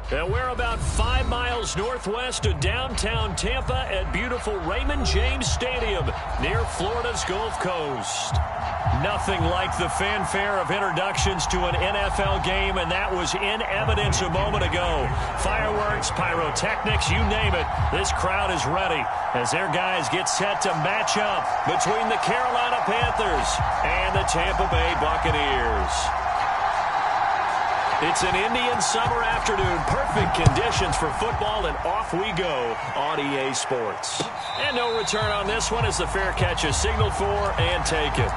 And we're about 5 miles northwest of downtown Tampa at beautiful Raymond James Stadium near Florida's Gulf Coast. Nothing like the fanfare of introductions to an NFL game, and that was in evidence a moment ago. Fireworks, pyrotechnics, you name it. This crowd is ready as their guys get set to match up between the Carolina Panthers and the Tampa Bay Buccaneers. It's an Indian summer afternoon. Perfect conditions for football, and off we go on EA Sports. And no return on this one as the fair catch is signaled for and taken.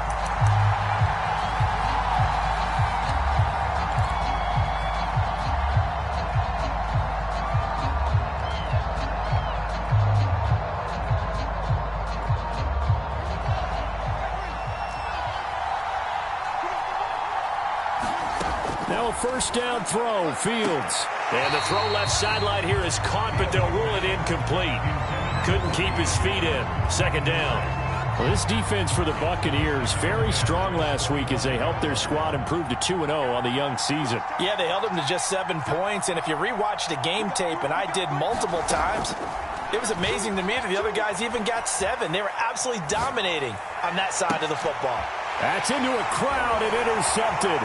First down throw, Fields. And the throw left sideline here is caught, but they'll rule it incomplete. Couldn't keep his feet in. Second down. Well, this defense for the Buccaneers, very strong last week as they helped their squad improve to 2-0 on the young season. Yeah, they held them to just 7 points, and if you rewatch the game tape, and I did multiple times, it was amazing to me that the other guys even got 7. They were absolutely dominating on that side of the football. That's into a crowd and intercepted.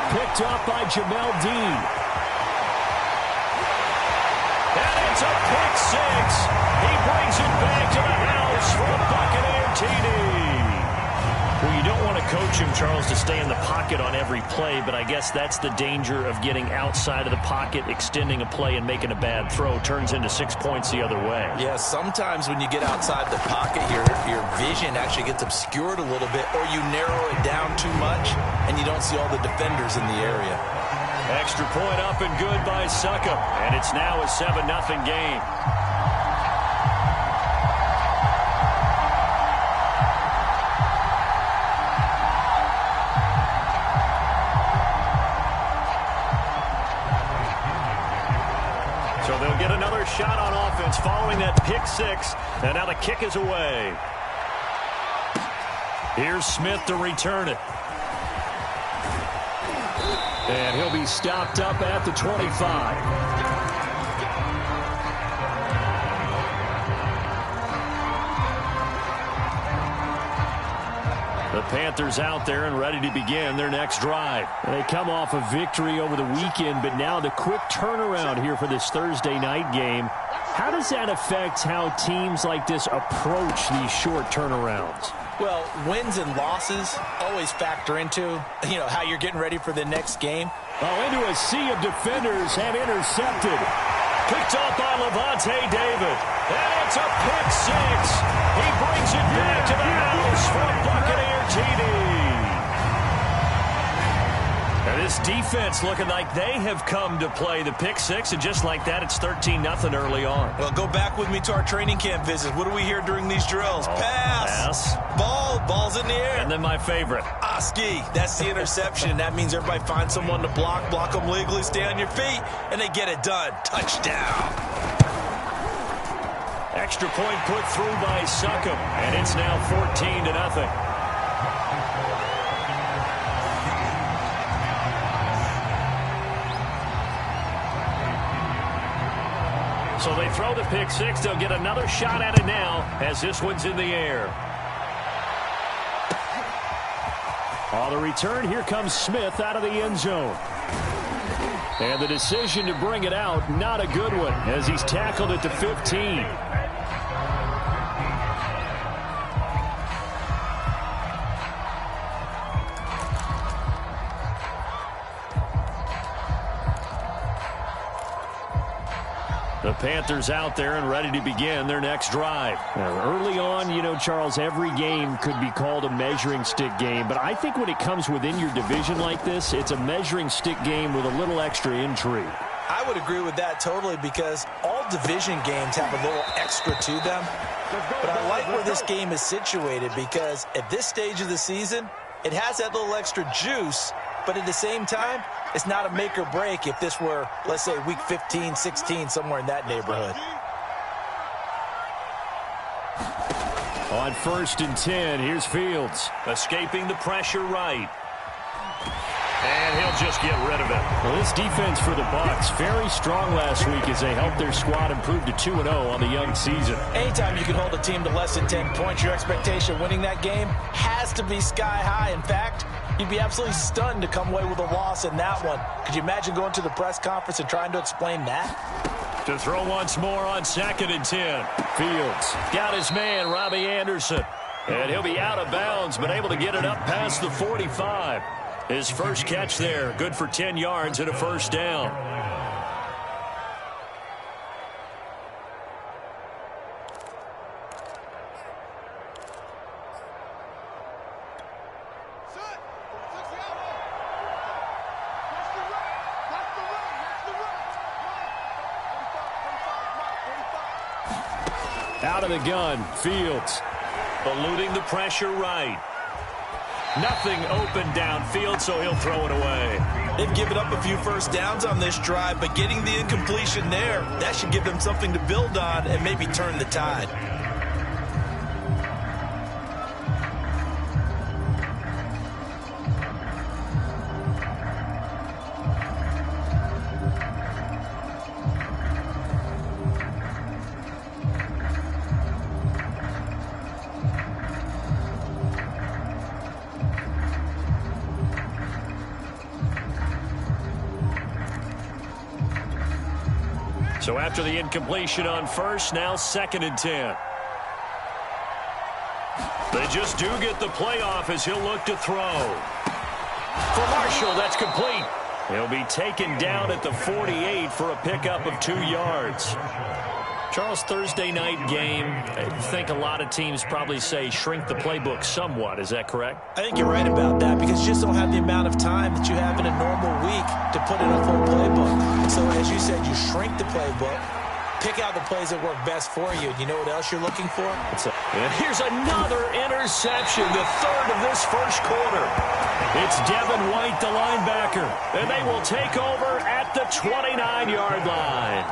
Picked up by Jamel Dean. And it's a pick six. He brings it back to the house for a Buccaneer TD. Well, you don't want to coach him, Charles, to stay in the pocket on every play, but I guess that's the danger of getting outside of the pocket, extending a play, and making a bad throw. Turns into 6 points the other way. Yeah, sometimes when you get outside the pocket, your vision actually gets obscured a little bit, or you narrow it down too much, and you don't see all the defenders in the area. Extra point up and good by Succop, and it's now a 7-0 game. So they'll get another shot on offense following that pick six, and now the kick is away. Here's Smith to return it. And he'll be stopped up at the 25. The Panthers out there and ready to begin their next drive. They come off a victory over the weekend, but now the quick turnaround here for this Thursday night game. How does that affect how teams like this approach these short turnarounds? Well, wins and losses always factor into, how you're getting ready for the next game. Oh, into a sea of defenders and intercepted. Picked off by Levante David. And it's a pick six. He brings it back to the house for a Buccaneer TD. And this defense looking like they have come to play the pick six, and just like that, it's 13-0 early on. Well, go back with me to our training camp visit. What do we hear during these drills? Pass. Ball's in the air. And then my favorite. Oski. That's the interception. That means everybody finds someone to block them legally, stay on your feet, and they get it done. Touchdown. Extra point put through by Succop, and it's now 14-0. So they throw the pick six. They'll get another shot at it now as this one's in the air. On the return, here comes Smith out of the end zone. And the decision to bring it out, not a good one, as he's tackled at the 15. The Panthers out there and ready to begin their next drive. Early on, Charles, every game could be called a measuring stick game. But I think when it comes within your division like this, it's a measuring stick game with a little extra intrigue. I would agree with that totally, because all division games have a little extra to them. But I like where this game is situated, because at this stage of the season, it has that little extra juice. But at the same time, it's not a make or break if this were, let's say, week 15, 16, somewhere in that neighborhood. On 1st and 10, here's Fields. Escaping the pressure right. And he'll just get rid of it. Well, this defense for the Bucs, very strong last week as they helped their squad improve to 2-0 on the young season. Anytime you can hold a team to less than 10 points, your expectation of winning that game has to be sky high. In fact, you'd be absolutely stunned to come away with a loss in that one. Could you imagine going to the press conference and trying to explain that? To throw once more on 2nd and 10. Fields got his man, Robbie Anderson. And he'll be out of bounds, but able to get it up past the 45. His first catch there, good for 10 yards and a first down. Out of the gun, Fields. Eluding the pressure right. Nothing open downfield, so he'll throw it away. They've given up a few first downs on this drive, but getting the incompletion there, that should give them something to build on and maybe turn the tide. So after the incompletion on first, now 2nd and 10. They just do get the playoff as he'll look to throw. For Marshall, that's complete. He'll be taken down at the 48 for a pickup of 2 yards. Charles, Thursday night game, I think a lot of teams probably say shrink the playbook somewhat. Is that correct? I think you're right about that because you just don't have the amount of time that you have in a normal week to put in a full playbook. And so, as you said, you shrink the playbook, pick out the plays that work best for you. You know what else you're looking for? And here's another interception, the third of this first quarter. It's Devin White, the linebacker, and they will take over at the 29-yard line.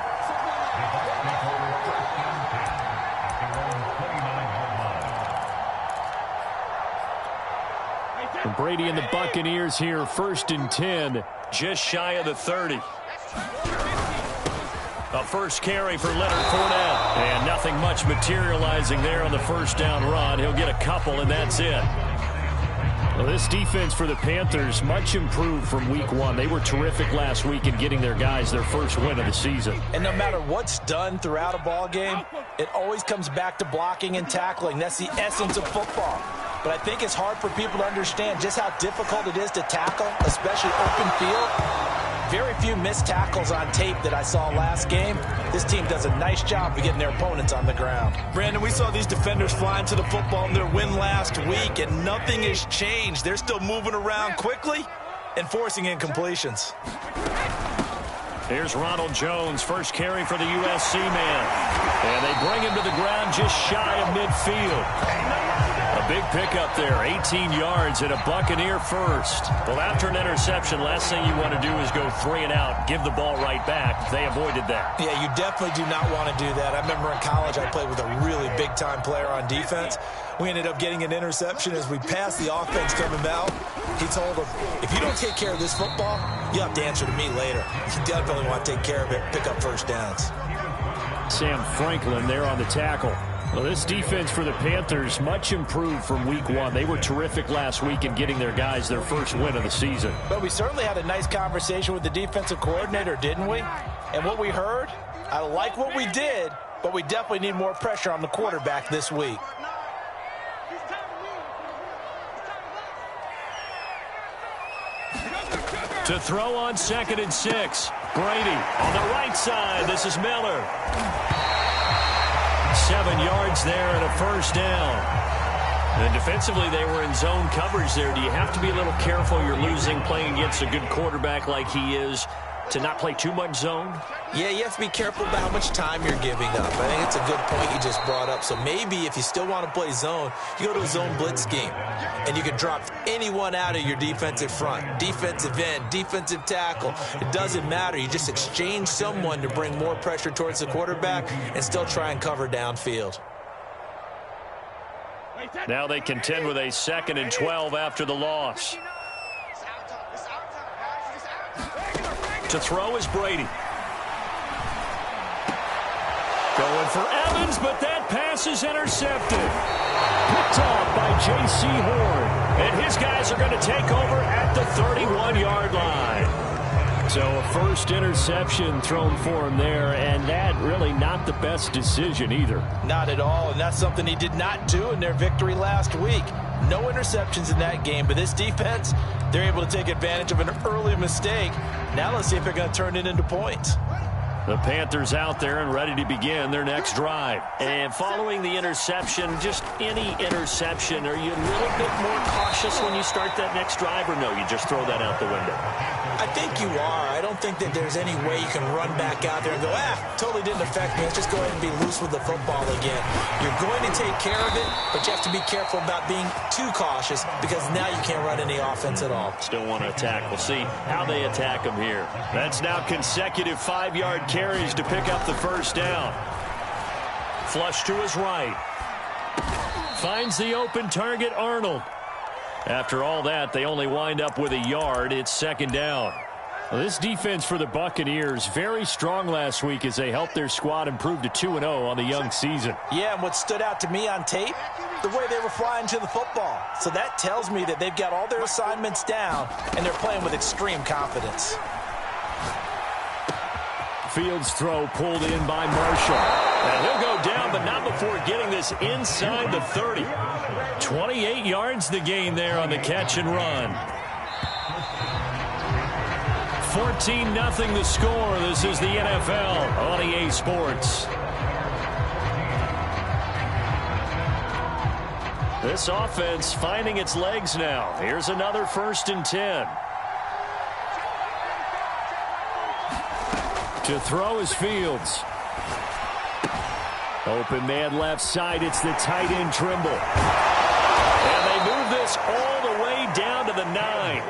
And Brady and the Buccaneers here, 1st and 10. Just shy of the 30. A first carry for Leonard Fournette. And nothing much materializing there on the first down run. He'll get a couple, and that's it. Well, this defense for the Panthers, much improved from week 1. They were terrific last week in getting their guys their first win of the season. And no matter what's done throughout a ball game, it always comes back to blocking and tackling. That's the essence of football. But I think it's hard for people to understand just how difficult it is to tackle, especially open field. Very few missed tackles on tape that I saw last game. This team does a nice job of getting their opponents on the ground. Brandon, we saw these defenders flying to the football in their win last week, and nothing has changed. They're still moving around quickly and forcing incompletions. Here's Ronald Jones, first carry for the USC man. And they bring him to the ground just shy of midfield. A big pickup there, 18 yards and a Buccaneer first. Well, after an interception, last thing you want to do is go 3 and out, give the ball right back. They avoided that. Yeah, you definitely do not want to do that. I remember in college I played with a really big-time player on defense. We ended up getting an interception as we passed the offense coming out. He told him, if you don't take care of this football, you have to answer to me later. You definitely want to take care of it, pick up first downs. Sam Franklin there on the tackle. Well, this defense for the Panthers, much improved from week 1. They were terrific last week in getting their guys their first win of the season. But we certainly had a nice conversation with the defensive coordinator, didn't we? And what we heard, I like what we did, but we definitely need more pressure on the quarterback this week. To throw on 2nd and 6. Brady on the right side. This is Miller. 7 yards there and a first down. And defensively, they were in zone coverage there. Do you have to be a little careful? You're losing playing against a good quarterback like he is to not play too much zone? Yeah, you have to be careful about how much time you're giving up. I think it's a good point you just brought up. So maybe if you still want to play zone, you go to a zone blitz scheme. And you can drop anyone out of your defensive front. Defensive end, defensive tackle. It doesn't matter. You just exchange someone to bring more pressure towards the quarterback and still try and cover downfield. Now they contend with a 2nd and 12 after the loss. To throw is Brady. Going for Evans, but that pass is intercepted. Picked off by J.C. Horn. And his guys are going to take over at the 31-yard line. So a first interception thrown for him there, and that really not the best decision either. Not at all, and that's something he did not do in their victory last week. No interceptions in that game, but this defense, they're able to take advantage of an early mistake. Now let's see if they're going to turn it into points. The Panthers out there and ready to begin their next drive. And following the interception, just any interception, are you a little bit more cautious when you start that next drive, or no, you just throw that out the window? I think you are. I don't think that there's any way you can run back out there and go, totally didn't affect me. Let's just go ahead and be loose with the football again. You're going to take care of it, but you have to be careful about being too cautious because now you can't run any offense at all. Still want to attack. We'll see how they attack them here. That's now consecutive 5-yard carries to pick up the first down. Flush to his right. Finds the open target, Arnold. After all that, they only wind up with a yard. It's second down. Well, this defense for the Buccaneers, very strong last week as they helped their squad improve to 2-0 on the young season. Yeah, and what stood out to me on tape, the way they were flying to the football. So that tells me that they've got all their assignments down, and they're playing with extreme confidence. Fields' throw pulled in by Marshall. And he'll go down, but not before getting this inside the 30. 28 yards the gain there on the catch and run. 14-0 the score. This is the NFL on EA Sports. This offense finding its legs now. Here's another 1st and 10. To throw is Fields. Open man left side. It's the tight end Trimble. And they move this all the way down to the 9.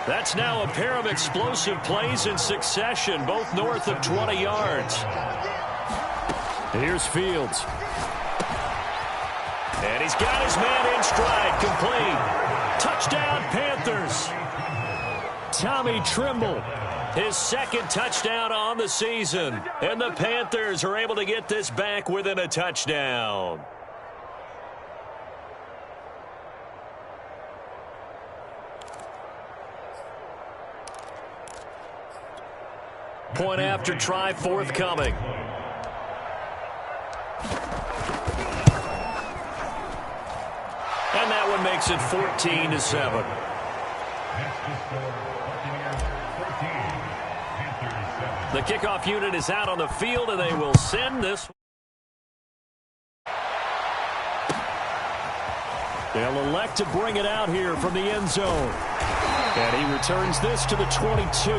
That's now a pair of explosive plays in succession, both north of 20 yards. Here's Fields. And he's got his man in stride, complete. Touchdown, Panthers. Tommy Trimble. His second touchdown on the season. And the Panthers are able to get this back within a touchdown. Point after try forthcoming. And that one makes it 14-7. The kickoff unit is out on the field, and they will send this. They'll elect to bring it out here from the end zone. And he returns this to the 22.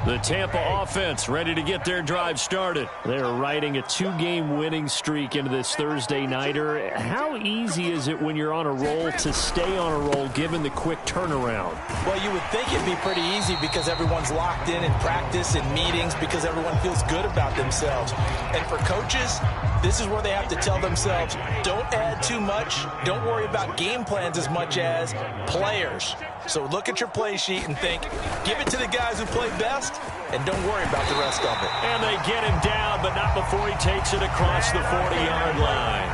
The Tampa offense ready to get their drive started. They're riding a 2-game winning streak into this Thursday nighter. How easy is it when you're on a roll to stay on a roll given the quick turnaround? Well, you would think it'd be pretty easy because everyone's locked in practice and meetings because everyone feels good about themselves. And for coaches, this is where they have to tell themselves, don't add too much. Don't worry about game plans as much as players. So look at your play sheet and think, give it to the guys who play best, and don't worry about the rest of it. And they get him down, but not before he takes it across the 40-yard line.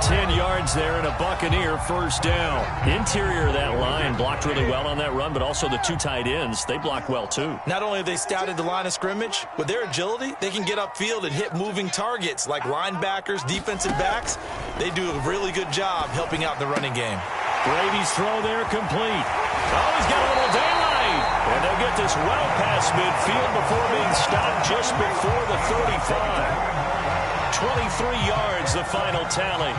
10 yards there and a Buccaneer first down. Interior of that line blocked really well on that run, but also the 2 tight ends, they blocked well too. Not only have they scouted the line of scrimmage, with their agility, they can get upfield and hit moving targets like linebackers, defensive backs. They do a really good job helping out the running game. Brady's throw there complete. Oh, he's got a little daylight. And they'll get this well past midfield before being stopped just before the 35. 23 yards, the final tally.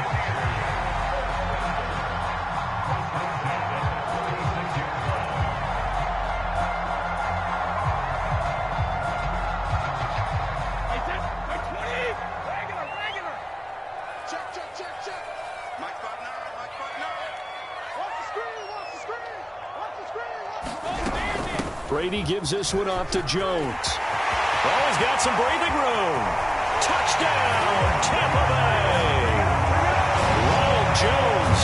Brady gives this one off to Jones. Oh, he's got some breathing room. Touchdown, Tampa Bay. Ronald Jones,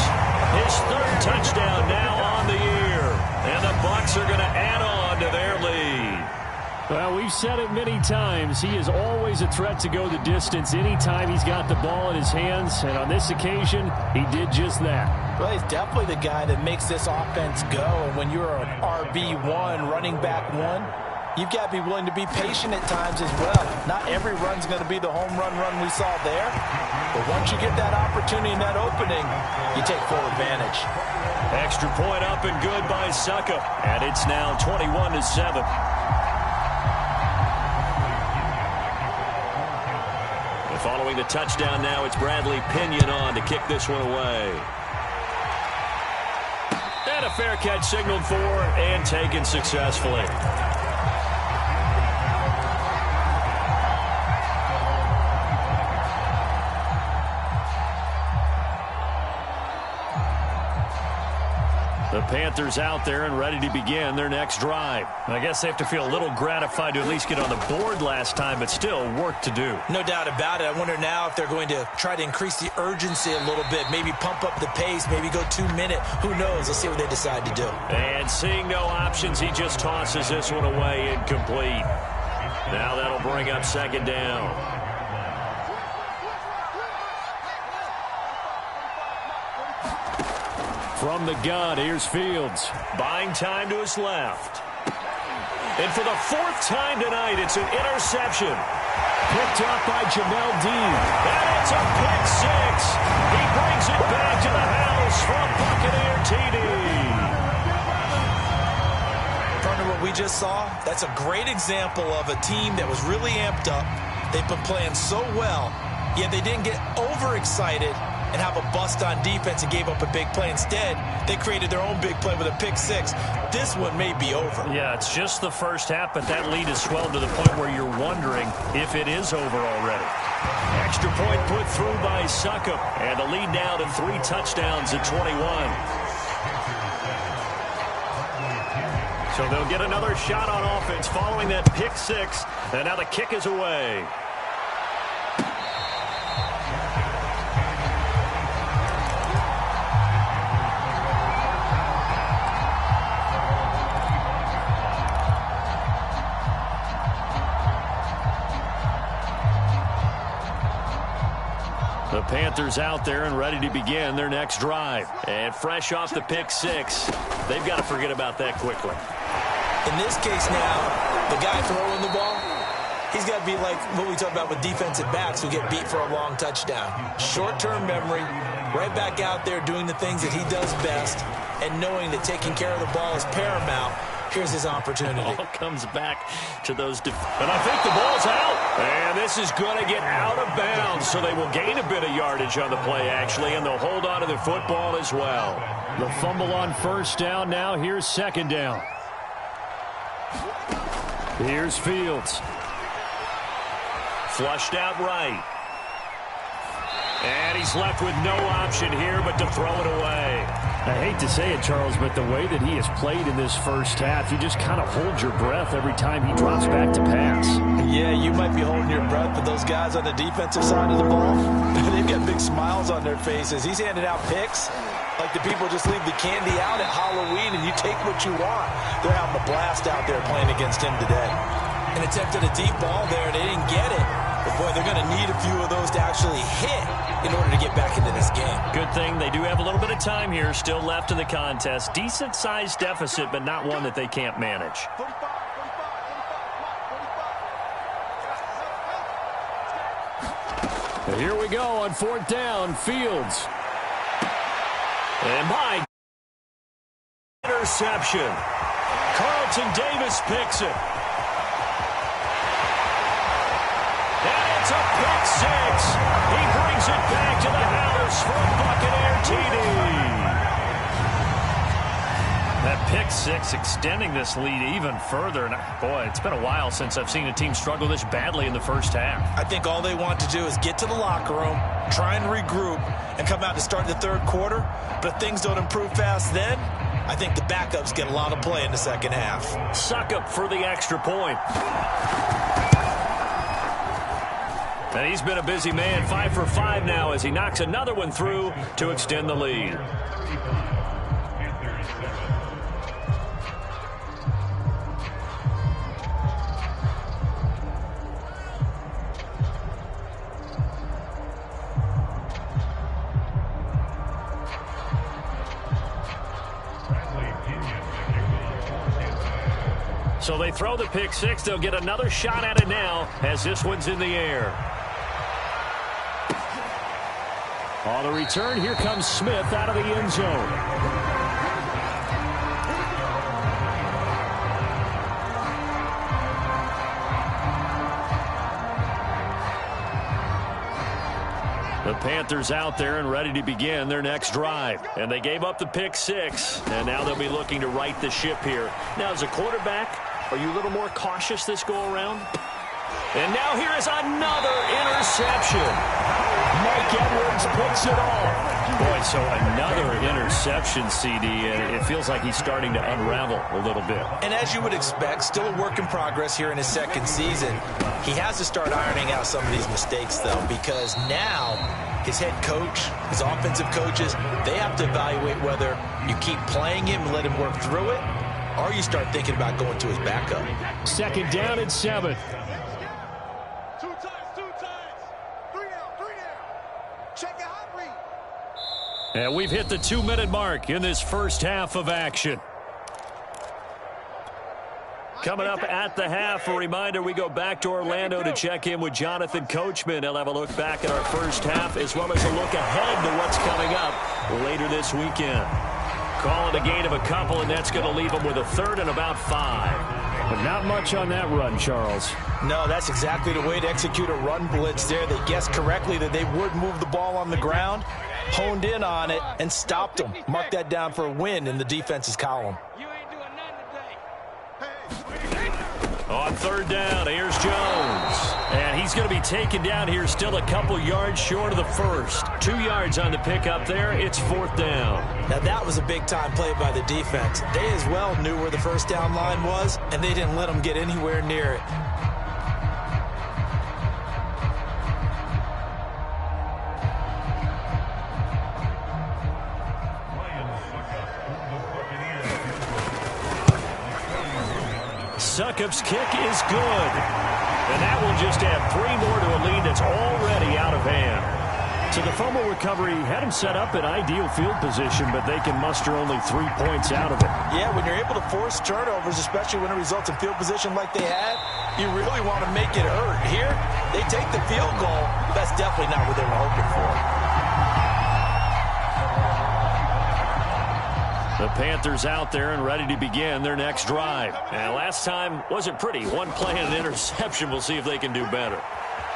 his third touchdown now on the year. And the Bucs are going to add on to their lead. Well, we've said it many times. He is always a threat to go the distance anytime he's got the ball in his hands. And on this occasion, he did just that. Well, he's definitely the guy that makes this offense go. And when you're an RB1, running back one, you've got to be willing to be patient at times as well. Not every run's going to be the home run we saw there. But once you get that opportunity and that opening, you take full advantage. Extra point up and good by Succop. And it's now 21-7. Following the touchdown now, it's Bradley Pinion on to kick this one away. And a fair catch signaled for and taken successfully. The Panthers out there and ready to begin their next drive. I guess they have to feel a little gratified to at least get on the board last time, but still work to do. No doubt about it. I wonder now if they're going to try to increase the urgency a little bit, maybe pump up the pace, maybe go 2 minute. Who knows? Let's see what they decide to do. And seeing no options, he just tosses this one away incomplete. Now that'll bring up second down. From the gun, here's Fields. Buying time to his left. And for the fourth time tonight, it's an interception. Picked up by Jamel Dean. And it's a pick six. He brings it back to the house from Buccaneer TD. Partner, what we just saw, that's a great example of a team that was really amped up. They've been playing so well, yet they didn't get overexcited and have a bust on defense and gave up a big play. Instead, they created their own big play with a pick six. This one may be over. Yeah, it's just the first half, but that lead has swelled to the point where you're wondering if it is over already. Extra point put through by Succop, and the lead now to 3 touchdowns at 21. So they'll get another shot on offense following that pick six, and now the kick is away. The Panthers out there and ready to begin their next drive. And fresh off the pick six, they've got to forget about that quickly. In this case now, the guy throwing the ball, he's got to be like what we talk about with defensive backs who get beat for a long touchdown. Short-term memory, right back out there doing the things that he does best, and knowing that taking care of the ball is paramount. Here's his opportunity. All comes back to those. And I think the ball's out. And this is going to get out of bounds, so they will gain a bit of yardage on the play, actually, and they'll hold on to the football as well. The fumble on first down. Now here's second down. Here's Fields. Flushed out right. And he's left with no option here but to throw it away. I hate to say it, Charles, but the way that he has played in this first half, you just kind of hold your breath every time he drops back to pass. Yeah, you might be holding your breath, but those guys on the defensive side of the ball, they've got big smiles on their faces. He's handing out picks like the people just leave the candy out at Halloween and you take what you want. They're having a blast out there playing against him today. An attempt at a deep ball there, and they didn't get it. But, boy, they're going to need a few of those to actually hit in order to get back into this game. Good thing they do have a little bit of time here still left in the contest. Decent-sized deficit, but not one that they can't manage. Here we go on fourth down. Fields. And my interception. Carlton Davis picks it. And it's a pick six. He brings it back to the house from Buccaneer TD. That pick six extending this lead even further. And boy, it's been a while since I've seen a team struggle this badly in the first half. I think all they want to do is get to the locker room, try and regroup, and come out to start the third quarter. But if things don't improve fast then, I think the backups get a lot of play in the second half. Succop for the extra point. And he's been a busy man, 5 for 5 now as he knocks another one through to extend the lead. So they throw the pick six. They'll get another shot at it now as this one's in the air. On the return, here comes Smith out of the end zone. The Panthers out there and ready to begin their next drive. And they gave up the pick six, and now they'll be looking to right the ship here. Now, as a quarterback, are you a little more cautious this go-around? And now here is another interception. Mike Edwards puts it off. Boy, so another interception, CD. It feels like he's starting to unravel a little bit. And as you would expect, still a work in progress here in his second season. He has to start ironing out some of these mistakes, though, because now his head coach, his offensive coaches, they have to evaluate whether you keep playing him and let him work through it, or you start thinking about going to his backup. Second down and 7. And we've hit the 2-minute mark in this first half of action. Coming up at the half, a reminder, we go back to Orlando to check in with Jonathan Coachman. He'll have a look back at our first half as well as a look ahead to what's coming up later this weekend. Calling a gain of a couple, and that's going to leave them with a third and about 5. But not much on that run, Charles. No, that's exactly the way to execute a run blitz there. They guessed correctly that they would move the ball on the ground, honed in on it, and stopped them. Mark that down for a win in the defense's column. On third down, here's Jones. And he's going to be taken down here still a couple yards short of the first. 2 yards on the pickup there. It's fourth down. Now that was a big-time play by the defense. They as well knew where the first down line was, and they didn't let them get anywhere near it. Succop's kick is good. And that will just add 3 more to a lead that's already out of hand. So the fumble recovery had him set up in ideal field position, but they can muster only 3 points out of it. Yeah, when you're able to force turnovers, especially when it results in field position like they had, you really want to make it hurt. Here, they take the field goal. That's definitely not what they were hoping for. The Panthers out there and ready to begin their next drive. And last time wasn't pretty. One play and an interception. We'll see if they can do better.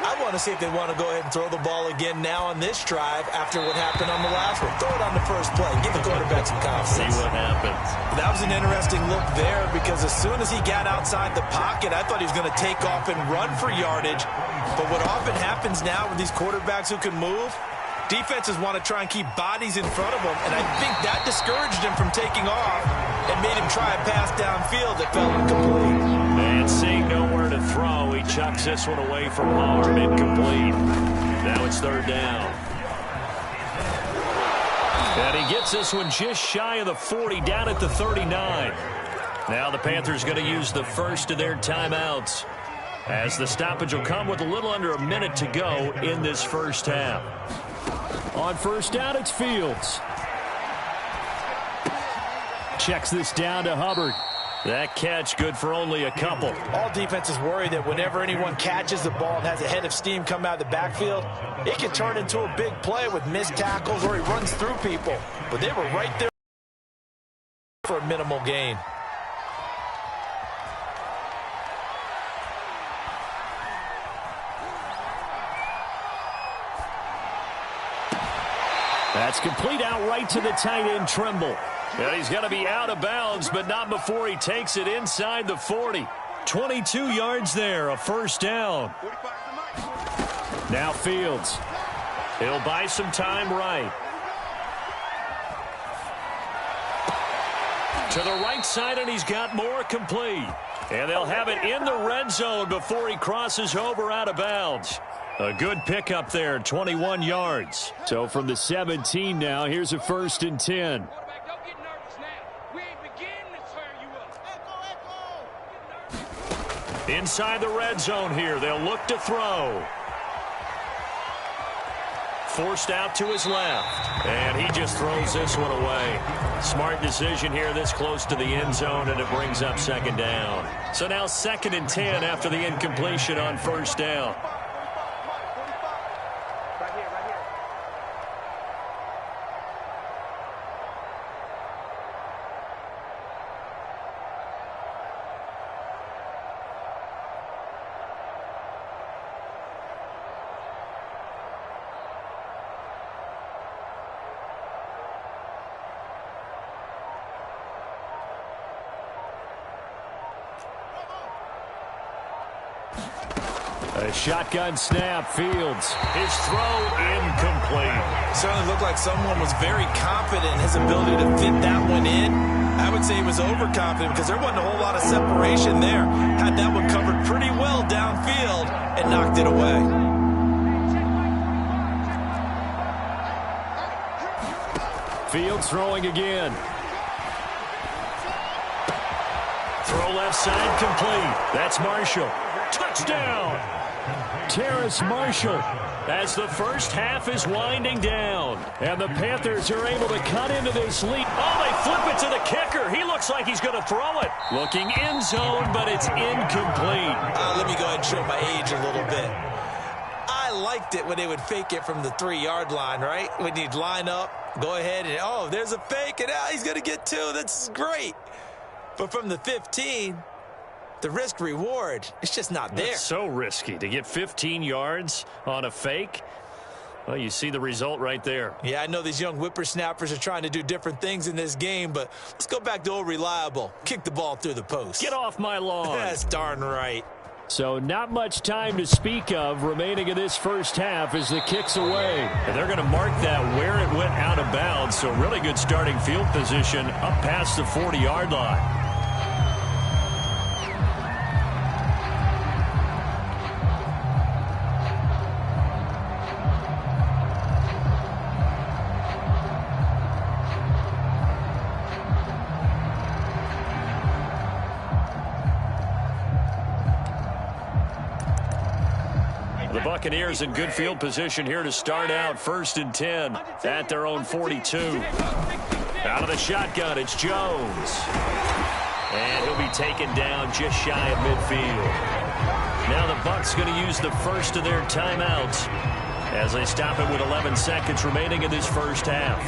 I want to see if they want to go ahead and throw the ball again now on this drive after what happened on the last one. Throw it on the first play. Give the quarterback some confidence. See what happens. That was an interesting look there because as soon as he got outside the pocket, I thought he was going to take off and run for yardage. But what often happens now with these quarterbacks who can move, defenses want to try and keep bodies in front of them, and I think that discouraged him from taking off and made him try a pass downfield that fell incomplete. And seeing nowhere to throw, he chucks this one away from harm, incomplete. Now it's third down. And he gets this one just shy of the 40, down at the 39. Now the Panthers going to use the first of their timeouts, as the stoppage will come with a little under a minute to go in this first half. On first down, it's Fields. Checks this down to Hubbard. That catch good for only a couple. All defenses worry that whenever anyone catches the ball and has a head of steam come out of the backfield, it can turn into a big play with missed tackles or he runs through people. But they were right there for a minimal gain. That's complete out right to the tight end, Trimble. And he's going to be out of bounds, but not before he takes it inside the 40. 22 yards there, a first down. Now Fields. He'll buy some time right. To the right side, and he's got more, complete. And they'll have it in the red zone before he crosses over out of bounds. A good pickup there, 21 yards. So from the 17 now, here's a 1st and 10. Inside the red zone here, they'll look to throw. Forced out to his left, and he just throws this one away. Smart decision here this close to the end zone, and it brings up 2nd down. So now 2nd and 10 after the incompletion on 1st down. A shotgun snap, Fields. His throw incomplete. Certainly looked like someone was very confident in his ability to fit that one in. I would say he was overconfident because there wasn't a whole lot of separation there. Had that one covered pretty well downfield and knocked it away. Fields throwing again. Throw left side, complete. That's Marshall. Touchdown! Terrace Marshall. As the first half is winding down. And the Panthers are able to cut into this lead. Oh, they flip it to the kicker. He looks like he's going to throw it. Looking end zone, but it's incomplete. Let me go ahead and show my age a little bit. I liked it when they would fake it from the 3-yard line, right? When you'd line up, go ahead and, oh, there's a fake, and he's going to get 2. That's great. But from the 15, the risk-reward, it's just not there. It's so risky to get 15 yards on a fake. Well, you see the result right there. Yeah, I know these young whippersnappers are trying to do different things in this game, but let's go back to old reliable. Kick the ball through the post. Get off my lawn. That's darn right. So not much time to speak of remaining in this first half as the kick's away. And they're going to mark that where it went out of bounds, so really good starting field position up past the 40-yard line. The Buccaneers in good field position here to start out. 1st and 10 at their own 42. Out of the shotgun, it's Jones. And he'll be taken down just shy of midfield. Now the Bucs going to use the first of their timeouts as they stop it with 11 seconds remaining in this first half.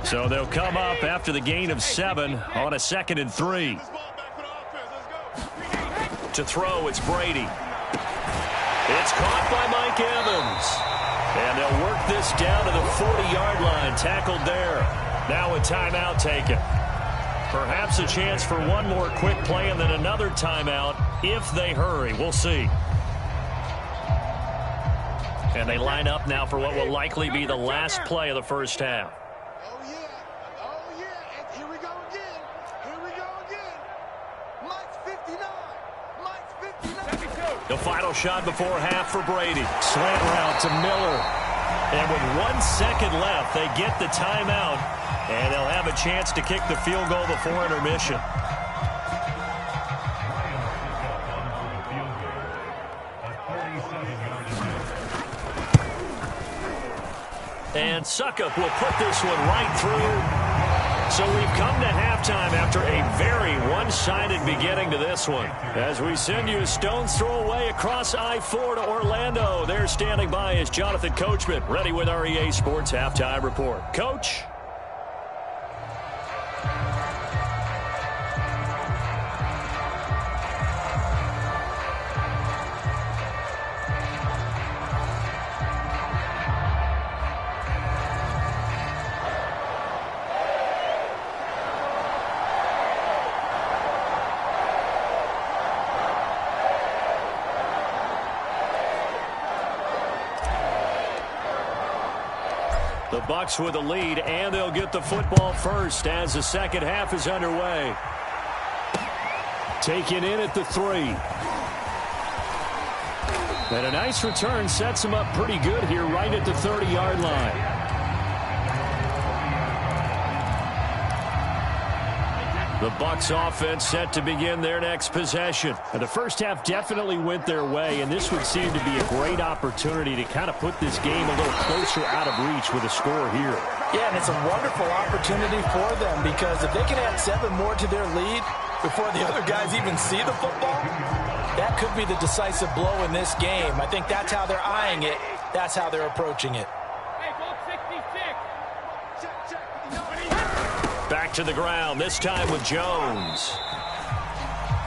So they'll come up after the gain of 7 on a 2nd and 3. To throw, it's Brady. It's caught by Mike Evans. And they'll work this down to the 40-yard line. Tackled there. Now a timeout taken. Perhaps a chance for one more quick play and then another timeout if they hurry. We'll see. And they line up now for what will likely be the last play of the first half. The final shot before half for Brady. Slant route to Miller. And with 1 second left, they get the timeout. And they'll have a chance to kick the field goal before intermission. And Succop will put this one right through. So we've come to halftime after a very one-sided beginning to this one. As we send you a stone's throw away across I-4 to Orlando. There standing by is Jonathan Coachman, ready with our EA Sports Halftime Report. Coach? The Bucs with a lead, and they'll get the football first as the second half is underway. Taken in at the 3. And a nice return sets them up pretty good here right at the 30-yard line. The Bucs offense set to begin their next possession. And the first half definitely went their way, and this would seem to be a great opportunity to kind of put this game a little closer out of reach with a score here. Yeah, and it's a wonderful opportunity for them because if they can add 7 more to their lead before the other guys even see the football, that could be the decisive blow in this game. I think that's how they're eyeing it. That's how they're approaching it. Back to the ground, this time with Jones.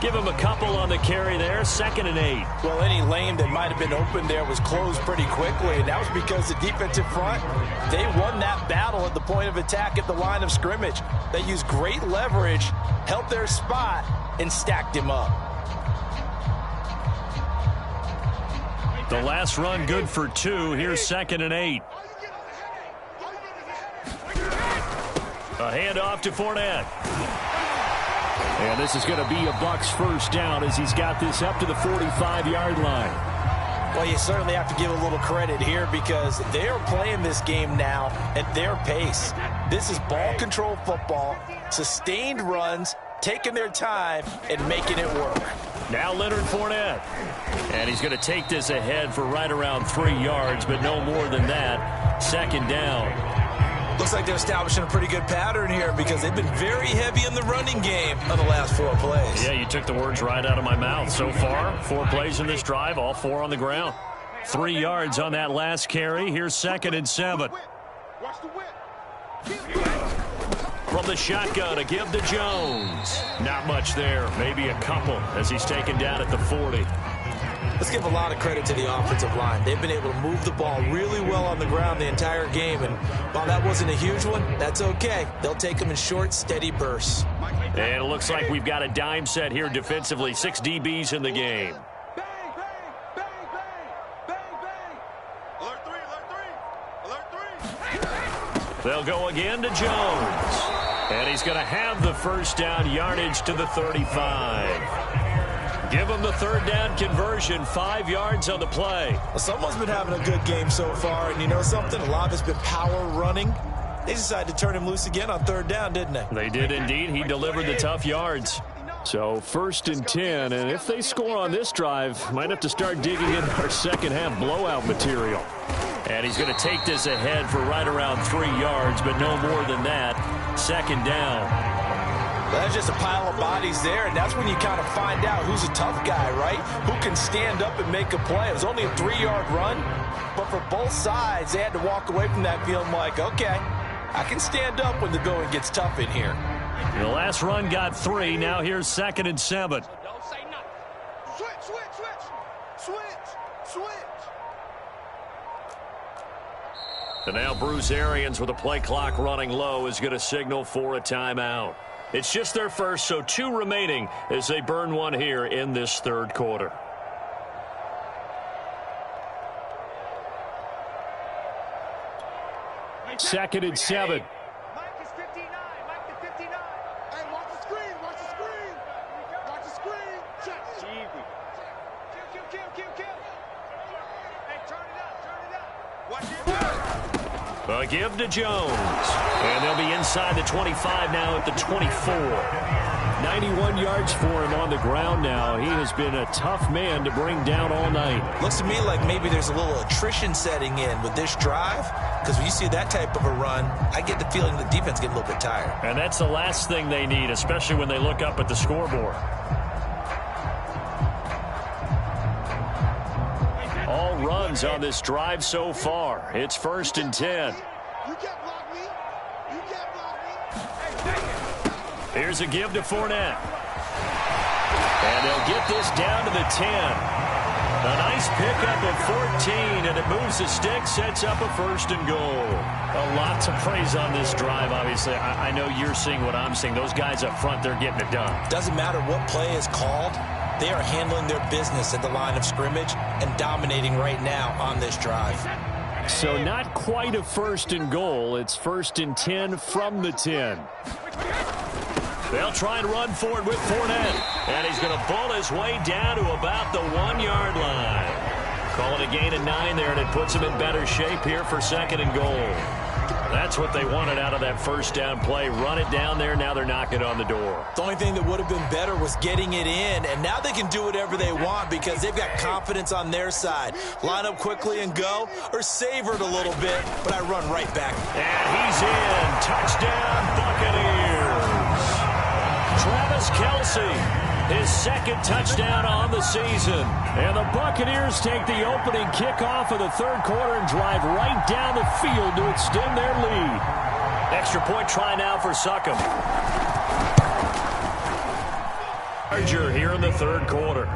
Give him a couple on the carry there, 2nd and 8. Well, any lane that might have been open there was closed pretty quickly, and that was because the defensive front, they won that battle at the point of attack at the line of scrimmage. They used great leverage, held their spot, and stacked him up. The last run good for 2. Here's 2nd and 8. A handoff to Fournette. And this is going to be a Bucs first down as he's got this up to the 45-yard line. Well, you certainly have to give a little credit here because they're playing this game now at their pace. This is ball control football, sustained runs, taking their time, and making it work. Now Leonard Fournette. And he's going to take this ahead for right around 3 yards, but no more than that. 2nd down. Looks like they're establishing a pretty good pattern here because they've been very heavy in the running game on the last 4 plays. Yeah, you took the words right out of my mouth. So far, 4 plays in this drive, all 4 on the ground. 3 yards on that last carry. Here's 2nd and 7. From the shotgun, a give to Jones. Not much there, maybe a couple as he's taken down at the 40. Let's give a lot of credit to the offensive line. They've been able to move the ball really well on the ground the entire game, and while that wasn't a huge one, that's okay. They'll take them in short, steady bursts. And it looks like we've got a dime set here defensively. 6 DBs in the game. Bang, bang, bang, bang, bang, bang. Alert 3, alert 3, alert 3. They'll go again to Jones. And he's going to have the first down yardage to the 35. Give him the 3rd down conversion, 5 yards on the play. Well, someone's been having a good game so far, and you know something? A lot of it's been power running. They decided to turn him loose again on 3rd down, didn't they? They did indeed. He delivered the tough yards. So 1st and 10, and if they score on this drive, might have to start digging in our second half blowout material. And he's going to take this ahead for right around 3 yards, but no more than that. 2nd down. That's just a pile of bodies there, and that's when you kind of find out who's a tough guy, right? Who can stand up and make a play. It was only a 3-yard run, but for both sides, they had to walk away from that feeling like, okay, I can stand up when the going gets tough in here. The last run got 3. Now here's 2nd and 7. Don't say nothing. Switch, switch, switch. Switch, switch. And now Bruce Arians with a play clock running low is going to signal for a timeout. It's just their first, so 2 remaining as they burn one here in this 3rd quarter. Second and 7. Mike is 59. Mike is 59. Hey, watch the screen. Watch the screen. Watch the screen. Check. Kill. Hey, turn it up. Watch it. A give to Jones. And they'll be inside the 25 now at the 24. 91 yards for him on the ground now. He has been a tough man to bring down all night. Looks to me like maybe there's a little attrition setting in with this drive, because when you see that type of a run, I get the feeling the defense get a little bit tired. And that's the last thing they need, especially when they look up at the scoreboard. All runs on this drive so far. It's 1st and 10. You can't block me. You can't block me. Hey, take it. Here's a give to Fournette. And they'll get this down to the 10. A nice pickup of 14, and it moves the stick, sets up a 1st and goal. A lot to praise on this drive, obviously. I know you're seeing what I'm seeing. Those guys up front, they're getting it done. Doesn't matter what play is called. They are handling their business at the line of scrimmage and dominating right now on this drive. So not quite a 1st and goal. It's 1st and 10 from the 10. They'll try and run for it with Fournette. And he's going to bull his way down to about the 1-yard line. Call it a gain of 9 there, and it puts him in better shape here for 2nd and goal. That's what they wanted out of that 1st down play. Run it down there. Now they're knocking on the door. The only thing that would have been better was getting it in, and now they can do whatever they want because they've got confidence on their side. Line up quickly and go, or savor it a little bit, but I run right back. And he's in. Touchdown, Buccaneers. Travis Kelce. His 2nd touchdown on the season. And the Buccaneers take the opening kickoff of the 3rd quarter and drive right down the field to extend their lead. Extra point try now for Succop. Charger here in the 3rd quarter.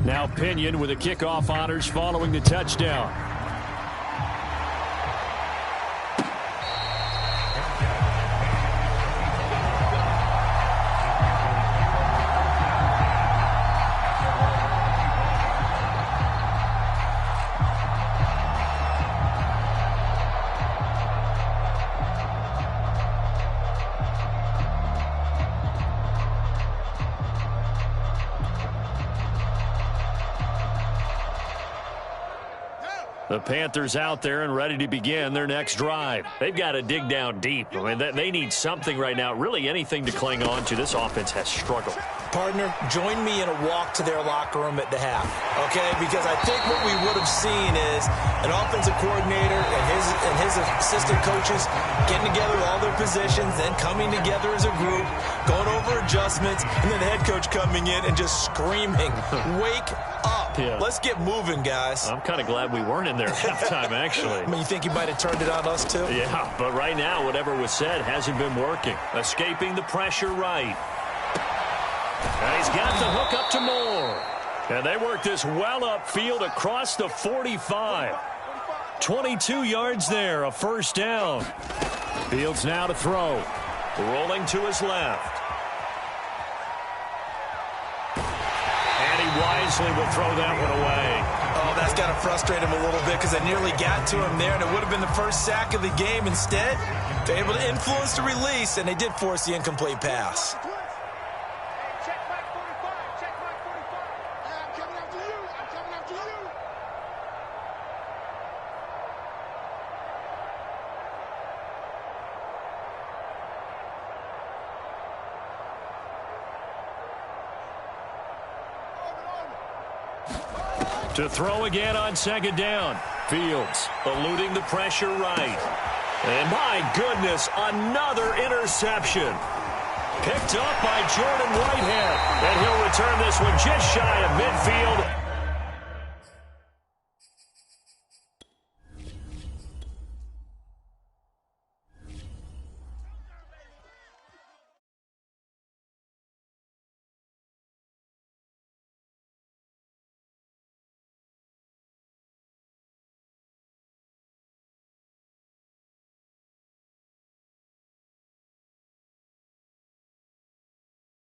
Now Pinion with the kickoff honors following the touchdown. The Panthers out there and ready to begin their next drive. They've got to dig down deep. I mean, they need something right now, really anything to cling on to. This offense has struggled. Partner, join me in a walk to their locker room at the half, okay? Because I think what we would have seen is an offensive coordinator and his assistant coaches getting together all their positions, then coming together as a group, going over adjustments, and then the head coach coming in and just screaming, wake up. Yeah. Let's get moving, guys. I'm kind of glad we weren't in there at halftime, actually. I mean, you think he might have turned it on us, too? Yeah, but right now, whatever was said hasn't been working. Escaping the pressure right. And he's got the hook up to Moore. And they work this well upfield across the 45. 22 yards there, a 1st down. Fields now to throw. Rolling to his left. And he wisely will throw that one away. Oh, that's got to frustrate him a little bit because I nearly got to him there, and it would have been the 1st sack of the game. Instead, they're able to influence the release, and they did force the incomplete pass. To throw again on 2nd down. Fields eluding the pressure right. And my goodness, another interception. Picked up by Jordan Whitehead. And he'll return this one just shy of midfield